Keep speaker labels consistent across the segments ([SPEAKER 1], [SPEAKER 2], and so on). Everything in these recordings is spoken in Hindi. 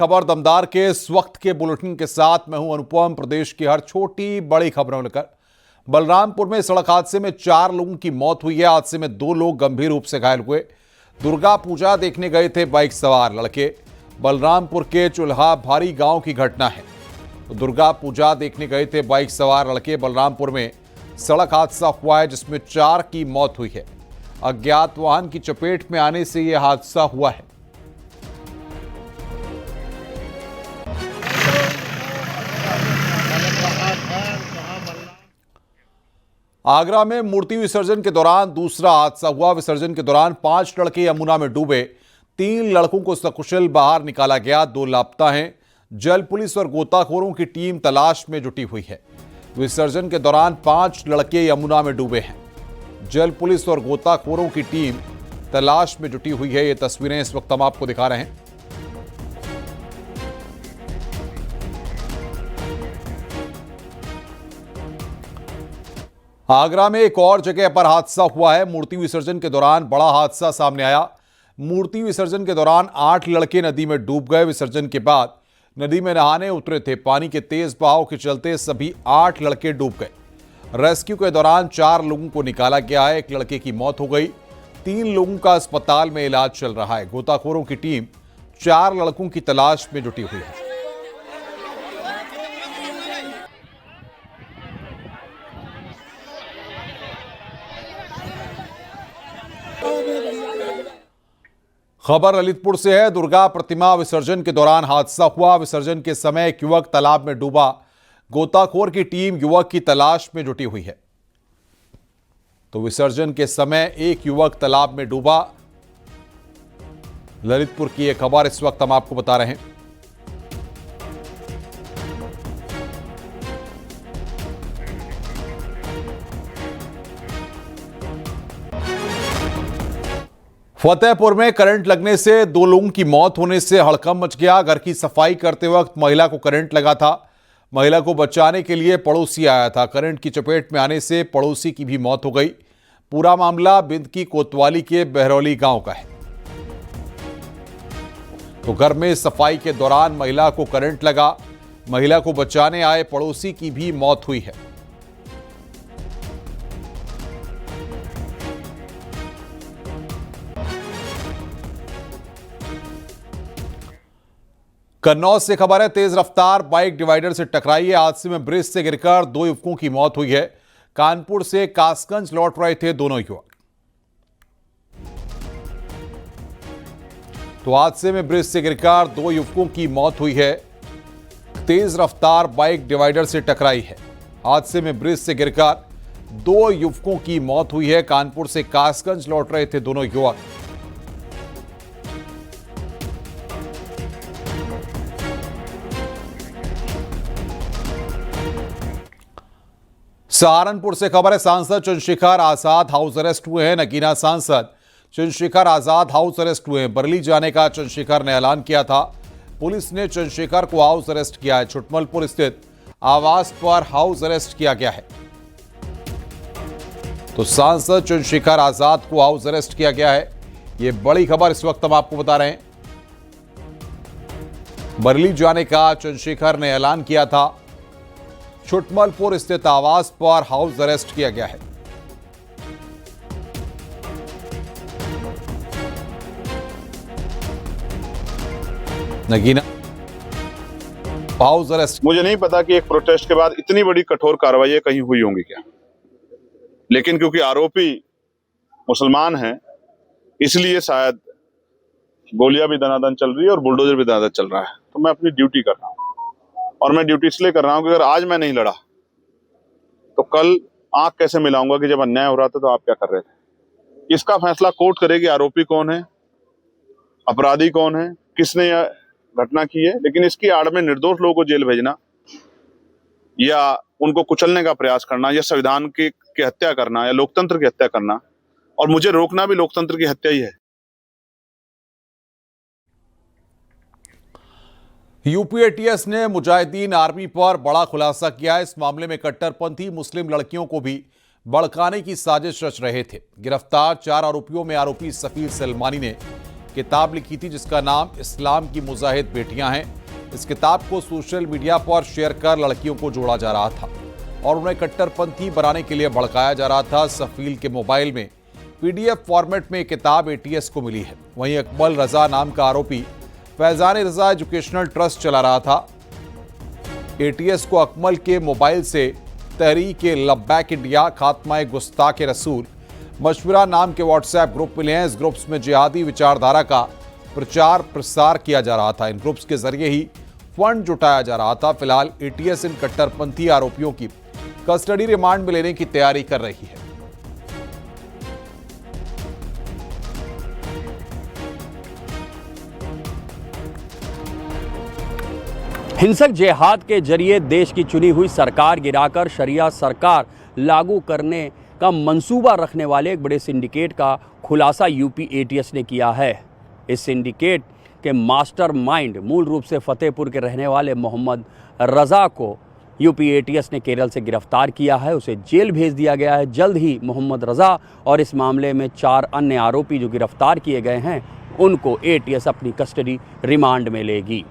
[SPEAKER 1] खबर दमदार के इस वक्त के बुलेटिन के साथ मैं हूं अनुपम। प्रदेश की हर छोटी बड़ी खबरों लेकर बलरामपुर में सड़क हादसे में 4 लोगों की मौत हुई है। हादसे में 2 लोग गंभीर रूप से घायल हुए। दुर्गा पूजा देखने गए थे बाइक सवार लड़के। बलरामपुर के चुल्हा भारी गांव की घटना है। तो दुर्गा पूजा देखने गए थे बाइक सवार लड़के। बलरामपुर में सड़क हादसा हुआ है जिसमें 4 की मौत हुई है। अज्ञात वाहन की चपेट में आने से यह हादसा हुआ है। आगरा में मूर्ति विसर्जन के दौरान दूसरा हादसा हुआ। विसर्जन के दौरान 5 लड़के यमुना में डूबे। 3 लड़कों को सकुशल बाहर निकाला गया। 2 लापता हैं। जल पुलिस और गोताखोरों की टीम तलाश में जुटी हुई है। विसर्जन के दौरान 5 लड़के यमुना में डूबे हैं। जल पुलिस और गोताखोरों की टीम तलाश में जुटी हुई है। ये तस्वीरें इस वक्त हम आपको दिखा रहे हैं। आगरा में एक और जगह पर हादसा हुआ है। मूर्ति विसर्जन के दौरान बड़ा हादसा सामने आया। मूर्ति विसर्जन के दौरान 8 लड़के नदी में डूब गए। विसर्जन के बाद नदी में नहाने उतरे थे। पानी के तेज बहाव के चलते सभी 8 लड़के डूब गए। रेस्क्यू के दौरान 4 लोगों को निकाला गया है। 1 लड़के की मौत हो गई। 3 लोगों का अस्पताल में इलाज चल रहा है। गोताखोरों की टीम 4 लड़कों की तलाश में जुटी हुई है। खबर ललितपुर से है। दुर्गा प्रतिमा विसर्जन के दौरान हादसा हुआ। विसर्जन के समय एक युवक तालाब में डूबा। गोताखोर की टीम युवक की तलाश में जुटी हुई है। तो विसर्जन के समय एक युवक तालाब में डूबा। ललितपुर की यह खबर इस वक्त हम आपको बता रहे हैं। फतेहपुर में करंट लगने से 2 लोगों की मौत होने से हड़कंप मच गया। घर की सफाई करते वक्त महिला को करंट लगा था। महिला को बचाने के लिए पड़ोसी आया था। करंट की चपेट में आने से पड़ोसी की भी मौत हो गई। पूरा मामला बिंद की कोतवाली के बहरौली गांव का है। तो घर में सफाई के दौरान महिला को करंट लगा। महिला को बचाने आए पड़ोसी की भी मौत हुई है। कन्नौज से खबर है। तेज रफ्तार बाइक डिवाइडर से टकराई है। हादसे में ब्रिज से गिरकर 2 युवकों की मौत हुई है। कानपुर से कासगंज लौट रहे थे दोनों युवक। तो हादसे में ब्रिज से गिरकर 2 युवकों की मौत हुई है। तेज रफ्तार बाइक डिवाइडर से टकराई है। हादसे में ब्रिज से गिरकर 2 युवकों की मौत हुई है। कानपुर से कासगंज लौट रहे थे दोनों युवक। सहारनपुर से खबर है। सांसद चंद्रशेखर आजाद हाउस अरेस्ट हुए हैं। नगीना सांसद चंद्रशेखर आजाद हाउस अरेस्ट हुए हैं। बरेली जाने का चंद्रशेखर ने ऐलान किया था। पुलिस ने चंद्रशेखर को हाउस अरेस्ट किया है। छुटमलपुर स्थित आवास पर हाउस अरेस्ट किया गया है। तो सांसद चंद्रशेखर आजाद को हाउस अरेस्ट किया गया है। यह बड़ी खबर इस वक्त हम आपको बता रहे हैं। बरेली जाने का चंद्रशेखर ने ऐलान किया था। छुटमलपुर स्थित आवास पर हाउस अरेस्ट किया गया है। Nagina house arrest.
[SPEAKER 2] मुझे नहीं पता कि एक प्रोटेस्ट के बाद इतनी बड़ी कठोर कार्रवाई कहीं हुई होंगी क्या, लेकिन क्योंकि आरोपी मुसलमान हैं इसलिए शायद गोलियां भी दनादन चल रही है और बुलडोजर भी दनादन चल रहा है। तो मैं अपनी ड्यूटी कर रहा हूं और मैं ड्यूटी इसलिए कर रहा हूं कि अगर आज मैं नहीं लड़ा तो कल आंख कैसे मिलाऊंगा कि जब अन्याय हो रहा था तो आप क्या कर रहे थे। इसका फैसला कोर्ट करेगी आरोपी कौन है, अपराधी कौन है, किसने यह घटना की है। लेकिन इसकी आड़ में निर्दोष लोगों को जेल भेजना या उनको कुचलने का प्रयास करना या संविधान की हत्या करना या लोकतंत्र की हत्या करना, और मुझे रोकना भी लोकतंत्र की हत्या ही है।
[SPEAKER 1] यूपी एटीएस ने मुजाहिदीन आर्मी पर बड़ा खुलासा किया है। इस मामले में कट्टरपंथी मुस्लिम लड़कियों को भी भड़काने की साजिश रच रहे थे। गिरफ्तार 4 आरोपियों में आरोपी सफीर सलमानी ने किताब लिखी थी जिसका नाम इस्लाम की मुजाहिद बेटियां हैं। इस किताब को सोशल मीडिया पर शेयर कर लड़कियों को जोड़ा जा रहा था और उन्हें कट्टरपंथी बनाने के लिए भड़काया जा रहा था। सफील के मोबाइल में पीडीएफ फॉर्मेट में किताब एटीएस को मिली है। वहीं अकमल रजा नाम का आरोपी फैजान रजा एजुकेशनल ट्रस्ट चला रहा था। एटीएस को अकमल के मोबाइल से तहरीक-ए-लब्बैक इंडिया, खात्मा गुस्ताख-ए-रसूल, मशवरा नाम के व्हाट्सएप ग्रुप मिले हैं। इस ग्रुप्स में जिहादी विचारधारा का प्रचार प्रसार किया जा रहा था। इन ग्रुप्स के जरिए ही फंड जुटाया जा रहा था। फिलहाल एटीएस इन कट्टरपंथी आरोपियों की कस्टडी रिमांड में लेने की तैयारी कर रही है।
[SPEAKER 3] हिंसक जिहाद के जरिए देश की चुनी हुई सरकार गिराकर शरिया सरकार लागू करने का मंसूबा रखने वाले एक बड़े सिंडिकेट का खुलासा यूपी एटीएस ने किया है। इस सिंडिकेट के मास्टरमाइंड मूल रूप से फतेहपुर के रहने वाले मोहम्मद रजा को यूपी एटीएस ने केरल से गिरफ्तार किया है। उसे जेल भेज दिया गया है। जल्द ही मोहम्मद रजा और इस मामले में 4 अन्य आरोपी जो गिरफ्तार किए गए हैं उनको एटीएस अपनी कस्टडी रिमांड में लेगी।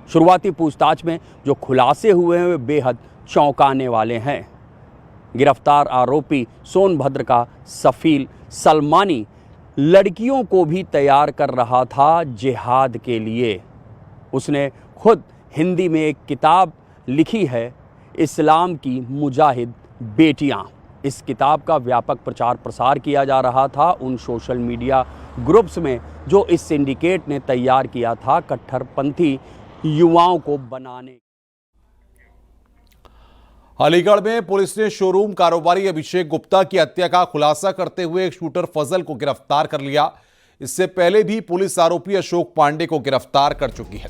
[SPEAKER 3] शुरुआती पूछताछ में जो खुलासे हुए हैं वे बेहद चौंकाने वाले हैं। गिरफ्तार आरोपी सोनभद्र का सफील सलमानी लड़कियों को भी तैयार कर रहा था जिहाद के लिए। उसने खुद हिंदी में एक किताब लिखी है, इस्लाम की मुजाहिद बेटियां। इस किताब का व्यापक प्रचार प्रसार किया जा रहा था उन सोशल मीडिया ग्रुप्स में जो इस सिंडिकेट ने तैयार किया था कट्टरपंथी युवाओं को बनाने।
[SPEAKER 1] अलीगढ़ में पुलिस ने शोरूम कारोबारी अभिषेक गुप्ता की हत्या का खुलासा करते हुए एक शूटर फजल को गिरफ्तार कर लिया। इससे पहले भी पुलिस आरोपी अशोक पांडे को गिरफ्तार कर चुकी है।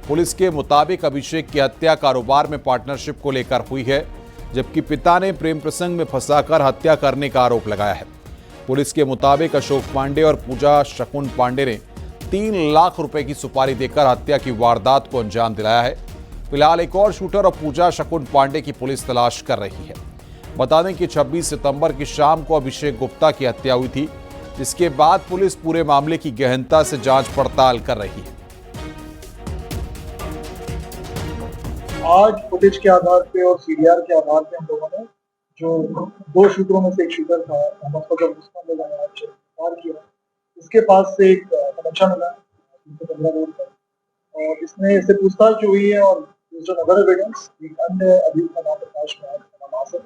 [SPEAKER 1] पुलिस के मुताबिक अभिषेक की हत्या कारोबार में पार्टनरशिप को लेकर हुई है, जबकि पिता ने प्रेम प्रसंग में फंसाकर हत्या करने का आरोप लगाया है। पुलिस के मुताबिक अशोक पांडे और पूजा शकुन पांडे ने 3 लाख रुपए की सुपारी देकर हत्या की वारदात को अंजाम दिलाया है। फिलहाल एक और शूटर और पूजा शकुन पांडे की पुलिस तलाश कर रही है। बता दें कि 26 सितंबर की शाम को अभिषेक गुप्ता की हत्या हुई थी, जिसके बाद पुलिस पूरे मामले की गहनता से जांच पड़ताल कर रही है।
[SPEAKER 4] आज फुटेज के आधार पे और सीडीआर के आधार पे हम लोगों ने जो 2 शूटरों में से एक शूटर था मोहम्मद फजल उसको गिरफ्तार किया। इसके पास से एक तमंचा मिला 315 रोड पर और इसमें इससे पूछताछ जो हुई है और दूसरा नगर एविडेंस एक अन्य अभियुक्त का नाम प्रकाश नाम आसिफ।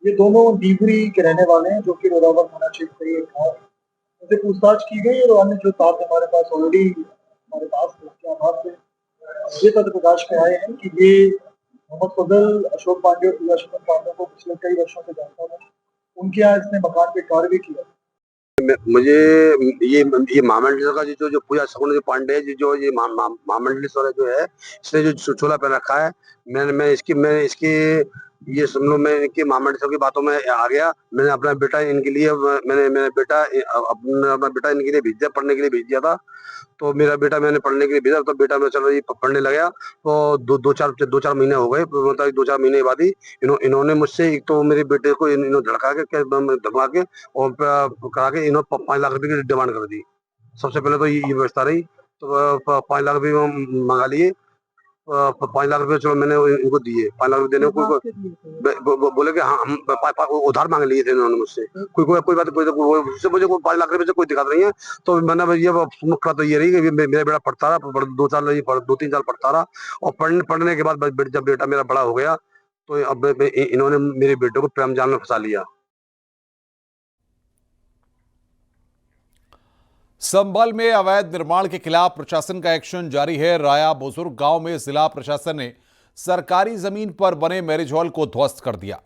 [SPEAKER 4] ये दोनों डीबरी के रहने वाले हैं जो कि रोदावर थाना क्षेत्र के एक गाँव। इनसे पूछताछ की गई और अन्य जो तथ्य हमारे पास ऑलरेडी हमारे पास उसके आधार पे ये तथ्य प्रकाश में आए हैं कि ये मोहम्मद फजल अशोक पांडे और पूजा शकुन पांडे को पिछले कई वर्षों से जानता था। उनके यहाँ इसने मकान पे कार्य भी किया।
[SPEAKER 5] मुझे ये महामंडलेश्वर का जो पूजा शकुन पांडे है जो ये महामंडलेश्वर जो है इसने जो चोला पहन रखा है, मैं इसकी ये सुन लो, मैं इनकी महामंडलेश्वर की बातों में आ गया। मैंने अपना बेटा इनके लिए अपना बेटा इनके लिए भेज दिया, पढ़ने के लिए भेज दिया था। तो मेरा बेटा मैंने पढ़ने के लिए भेजा, तो बेटा मैं चलो ये पढ़ने लगा। तो दो चार महीने हो गए, मतलब 2-4 महीने बाद ही इन्होंने मुझसे एक तो मेरे बेटे को इन्होंने धमका के और करा के इन्होंने 5 लाख रुपए की डिमांड कर दी। सबसे पहले तो ये व्यवस्था रही, तो 5 लाख रुपए मंगा लिए। 5 लाख रुपए चलो मैंने इनको दिए। 5 लाख रुपए देने को बोले कि हम उधार मांग लिए थे इन्होंने मुझसे। कोई बात मुझे 5 लाख रुपए से कोई दिक्कत नहीं है। तो मैंने ये मुख्य तो ये रही कि मेरा बेटा पढ़ता रहा, 2-3 साल पढ़ता रहा और पढ़ने के बाद जब बेटा मेरा बड़ा हो गया तो अब इन्होंने मेरे बेटे को प्रेम जाल में फंसा लिया।
[SPEAKER 1] संभल में अवैध निर्माण के खिलाफ प्रशासन का एक्शन जारी है। राया बुजुर्ग गांव में जिला प्रशासन ने सरकारी जमीन पर बने मैरिज हॉल को ध्वस्त कर दिया।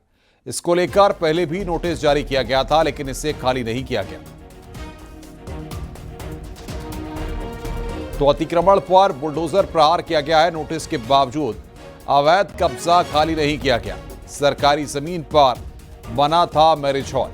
[SPEAKER 1] इसको लेकर पहले भी नोटिस जारी किया गया था, लेकिन इसे खाली नहीं किया गया। तो अतिक्रमण पर बुलडोजर प्रहार किया गया है। नोटिस के बावजूद अवैध कब्जा खाली नहीं किया गया। सरकारी जमीन पर बना था मैरिज हॉल।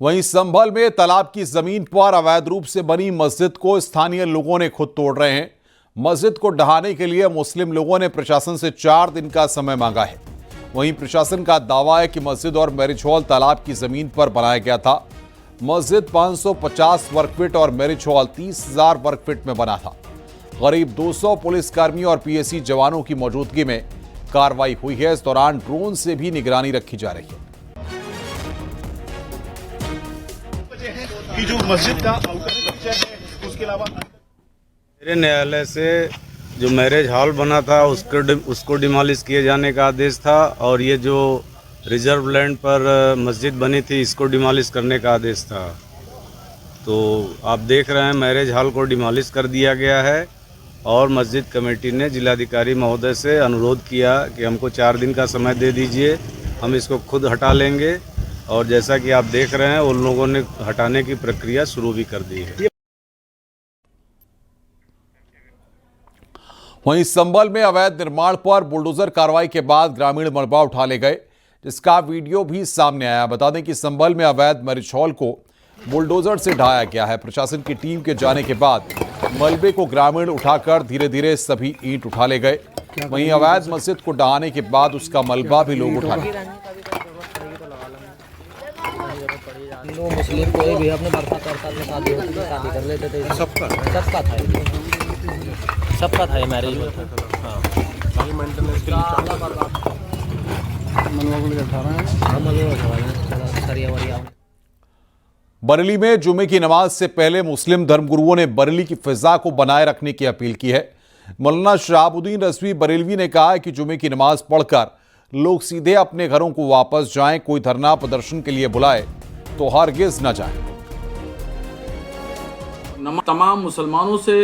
[SPEAKER 1] वहीं संभल में तालाब की जमीन पर अवैध रूप से बनी मस्जिद को स्थानीय लोगों ने खुद तोड़ रहे हैं। मस्जिद को ढहाने के लिए मुस्लिम लोगों ने प्रशासन से 4 दिन का समय मांगा है। वहीं प्रशासन का दावा है कि मस्जिद और मैरिज हॉल तालाब की जमीन पर बनाया गया था। मस्जिद 550 वर्ग फीट और मैरिज हॉल 30,000 वर्ग फीट में बना था। करीब 200 पुलिसकर्मियों और पीएसी जवानों की मौजूदगी में कार्रवाई हुई है। इस दौरान ड्रोन से भी निगरानी रखी जा रही है।
[SPEAKER 6] कि जो मस्जिद का आउटर स्ट्रक्चर है उसके अलावा
[SPEAKER 7] मेरे न्यायालय से जो मैरिज हॉल बना था उसको डिमोलिश किए जाने का आदेश था और ये जो रिजर्व लैंड पर मस्जिद बनी थी इसको डिमोलिश करने का आदेश था। तो आप देख रहे हैं मैरिज हॉल को डिमोलिश कर दिया गया है और मस्जिद कमेटी ने जिलाधिकारी महोदय से अनुरोध किया कि हमको 4 दिन का समय दे दीजिए, हम इसको खुद हटा लेंगे। और जैसा कि आप देख रहे हैं उन लोगों ने हटाने की प्रक्रिया शुरू भी कर दी है।
[SPEAKER 1] वहीं संभल में अवैध निर्माण पर बुलडोजर कार्रवाई के बाद ग्रामीण मलबा उठा ले गए, जिसका वीडियो भी सामने आया। बता दें कि संभल में अवैध मैरिज हॉल को बुलडोजर से ढाया गया है। प्रशासन की टीम के जाने के बाद मलबे को ग्रामीण उठाकर धीरे धीरे सभी ईंट उठा ले गए। वहीं अवैध मस्जिद को ढहाने के बाद उसका मलबा भी लोग उठा लिए।
[SPEAKER 8] हिंदू मुस्लिम कोई भी अपने बरसात में शादी होती है, शादी कर लेते थे। सबका था ये मैरिज होता।
[SPEAKER 1] बरेली में जुमे की नमाज से पहले मुस्लिम धर्मगुरुओं ने बरेली की फिजा को बनाए रखने की अपील की है। मौलाना शहाबुद्दीन रजवी बरेलवी ने कहा है कि जुमे की नमाज पढ़कर लोग सीधे अपने घरों को वापस जाएं। कोई धरना प्रदर्शन के लिए बुलाए तो हरगिज न जाएं।
[SPEAKER 9] तमाम मुसलमानों से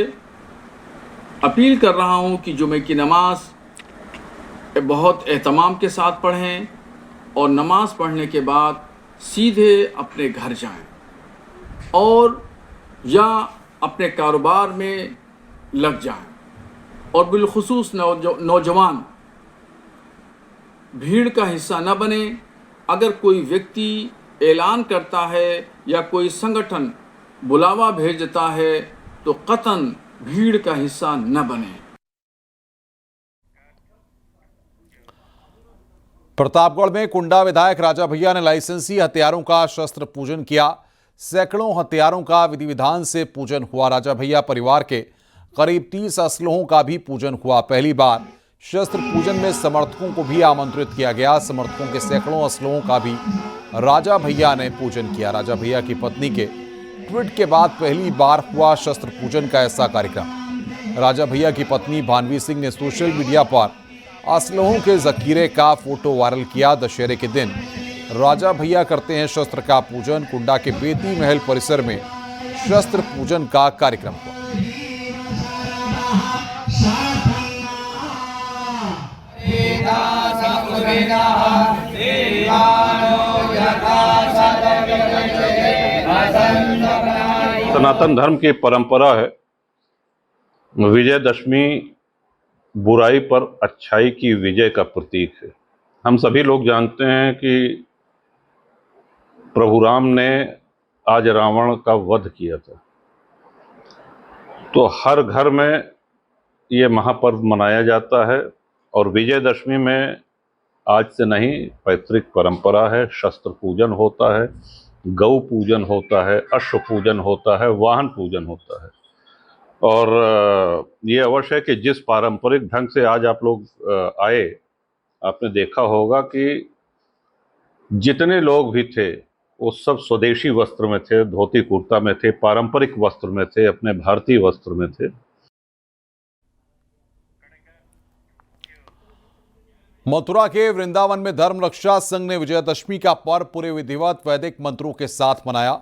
[SPEAKER 9] अपील कर रहा हूं कि जुमे की नमाज बहुत एहतमाम के साथ पढ़ें और नमाज पढ़ने के बाद सीधे अपने घर जाएं और या अपने कारोबार में लग जाएं। और बिलखुसूस नौजवान भीड़ का हिस्सा न बने। अगर कोई व्यक्ति ऐलान करता है या कोई संगठन बुलावा भेजता है तो कतन भीड़ का हिस्सा न बने।
[SPEAKER 1] प्रतापगढ़ में कुंडा विधायक राजा भैया ने लाइसेंसी हथियारों का शस्त्र पूजन किया। सैकड़ों हथियारों का विधि विधान से पूजन हुआ। राजा भैया परिवार के करीब 30 असलहों का भी पूजन हुआ। पहली बार शस्त्र पूजन में समर्थकों को भी आमंत्रित किया गया। समर्थकों के सैकड़ों असलहों का भी राजा भैया ने पूजन किया। राजा भैया की पत्नी के ट्वीट के बाद पहली बार हुआ शस्त्र पूजन का ऐसा कार्यक्रम। राजा भैया की पत्नी भानवी सिंह ने सोशल मीडिया पर असलहों के जखीरे का फोटो वायरल किया। दशहरे के दिन राजा भैया करते हैं शस्त्र का पूजन। कुंडा के बेती महल परिसर में शस्त्र पूजन का कार्यक्रम हुआ।
[SPEAKER 10] सनातन धर्म की परंपरा है विजयदशमी बुराई पर अच्छाई की विजय का प्रतीक है। हम सभी लोग जानते हैं कि प्रभु राम ने आज रावण का वध किया था, तो हर घर में ये महापर्व मनाया जाता है। और विजयदशमी में आज से नहीं, पैतृक परंपरा है। शस्त्र पूजन होता है, गौ पूजन होता है, अश्व पूजन होता है, वाहन पूजन होता है। और ये अवश्य है कि जिस पारंपरिक ढंग से आज आप लोग आए, आपने देखा होगा कि जितने लोग भी थे वो सब स्वदेशी वस्त्र में थे, धोती कुर्ता में थे, पारंपरिक वस्त्र में थे, अपने भारतीय वस्त्र में थे।
[SPEAKER 1] मथुरा के वृंदावन में धर्म रक्षा संघ ने विजयदशमी का पर्व पूरे विधिवत वैदिक मंत्रों के साथ मनाया।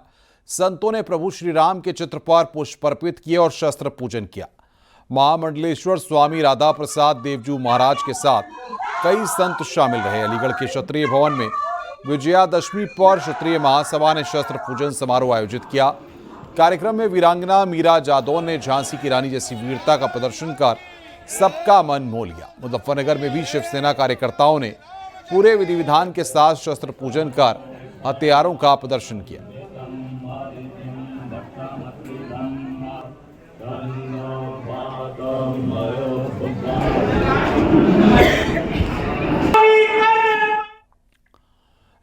[SPEAKER 1] संतों ने प्रभु श्री राम के चित्र पर पुष्प अर्पित किए और शस्त्र पूजन किया। महामंडलेश्वर स्वामी राधा प्रसाद देवजू महाराज के साथ कई संत शामिल रहे। अलीगढ़ के क्षत्रिय भवन में विजयादशमी पर क्षत्रिय महासभा ने शस्त्र पूजन समारोह आयोजित किया। कार्यक्रम में वीरांगना मीरा जादौन ने झांसी की रानी जैसी वीरता का प्रदर्शन कर सबका मन मोह लिया। मुजफ्फरनगर में भी शिवसेना कार्यकर्ताओं ने पूरे विधि विधान के साथ शस्त्र पूजन कर हथियारों का प्रदर्शन किया।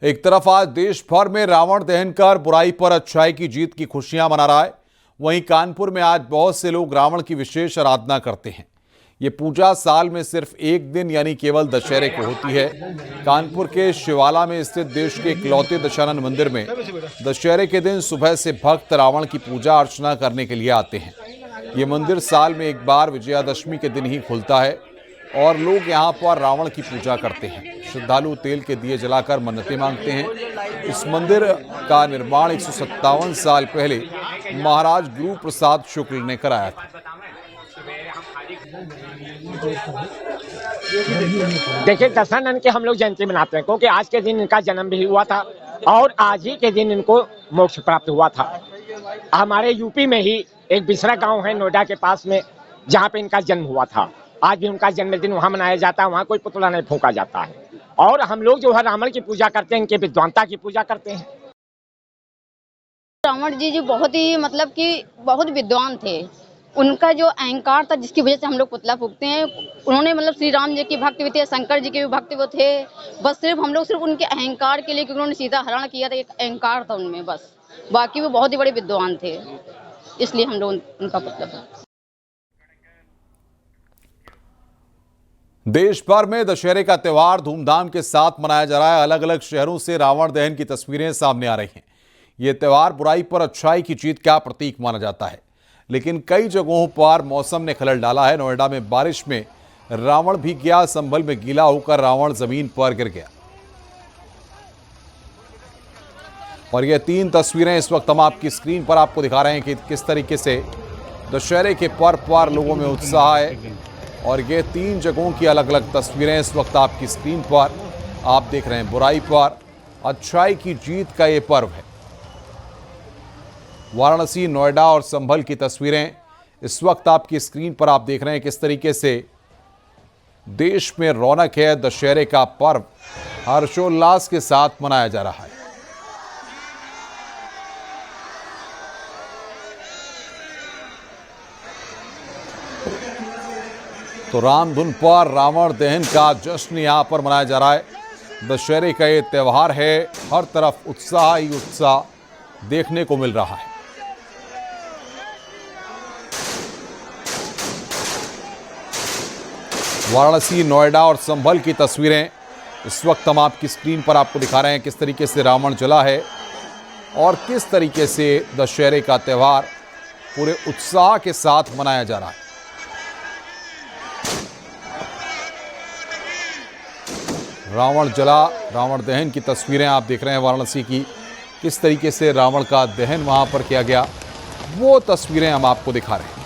[SPEAKER 1] एक तरफ आज देश भर में रावण दहन कर बुराई पर अच्छाई की जीत की खुशियां मना रहा है, वहीं कानपुर में आज बहुत से लोग रावण की विशेष आराधना करते हैं। ये पूजा साल में सिर्फ एक दिन यानी केवल दशहरे को होती है। कानपुर के शिवाला में स्थित देश के इकलौते दशानन मंदिर में दशहरे के दिन सुबह से भक्त रावण की पूजा अर्चना करने के लिए आते हैं। ये मंदिर साल में एक बार विजयादशमी के दिन ही खुलता है और लोग यहाँ पर रावण की पूजा करते हैं। श्रद्धालु तेल के दिए जलाकर मन्नतें मांगते हैं। इस मंदिर का निर्माण 157 साल पहले महाराज गुरु प्रसाद शुक्ल ने कराया था।
[SPEAKER 11] देखिए, दशानन के हम लोग जयंती मनाते हैं क्योंकि आज के दिन इनका जन्म भी हुआ था और आज ही के दिन इनको मोक्ष प्राप्त हुआ था। हमारे यूपी में ही एक बिसरा गांव है नोएडा के पास में, जहां पे इनका जन्म हुआ था। आज भी उनका जन्मदिन वहां मनाया जाता है, वहां कोई पुतला नहीं फूंका जाता है। और हम लोग जो है रावण की पूजा करते हैं, इनके विद्वानता की पूजा करते हैं।
[SPEAKER 12] रावण जी जो बहुत ही मतलब कि बहुत विद्वान थे। उनका जो अहंकार था जिसकी वजह से हम लोग पुतला फूंकते हैं, उन्होंने मतलब श्री राम जी की भक्त भी थे, शंकर जी के भी भक्त वो थे। बस सिर्फ हम लोग सिर्फ उनके अहंकार के लिए, क्योंकि उन्होंने सीता हरण किया था, एक अहंकार था उनमें बस। बाकी वो बहुत ही बड़े विद्वान थे, इसलिए हम लोग उनका पुतला फूंकते हैं।
[SPEAKER 1] देश भर में दशहरे का त्यौहार धूमधाम के साथ मनाया जा रहा है। अलग अलग शहरों से रावण दहन की तस्वीरें सामने आ रही हैं। यह त्यौहार बुराई पर अच्छाई की जीत का प्रतीक माना जाता है, लेकिन कई जगहों पर मौसम ने खलल डाला है। नोएडा में बारिश में रावण भीग गया, संभल में गीला होकर रावण जमीन पर गिर गया। और ये 3 तस्वीरें इस वक्त हम आपकी स्क्रीन पर आपको दिखा रहे हैं कि किस तरीके से दशहरे के पर्व पर लोगों में उत्साह है। और ये 3 जगहों की अलग अलग तस्वीरें इस वक्त आपकी स्क्रीन पर आप देख रहे हैं। बुराई पर अच्छाई की जीत का ये पर्व है। वाराणसी, नोएडा और संभल की तस्वीरें इस वक्त आपकी स्क्रीन पर आप देख रहे हैं किस तरीके से देश में रौनक है। दशहरे का पर्व हर्षोल्लास के साथ मनाया जा रहा है। तो रामधुन पर रावण दहन का जश्न यहां पर मनाया जा रहा है। दशहरे का ये त्यौहार है, हर तरफ उत्साह ही उत्साह देखने को मिल रहा है। वाराणसी, नोएडा और संभल की तस्वीरें इस वक्त हम आपकी स्क्रीन पर आपको दिखा रहे हैं किस तरीके से रावण जला है और किस तरीके से दशहरे का त्यौहार पूरे उत्साह के साथ मनाया जा रहा है। रावण जला, रावण दहन की तस्वीरें आप देख रहे हैं वाराणसी की, किस तरीके से रावण का दहन वहां पर किया गया, वो तस्वीरें हम आपको दिखा रहे हैं।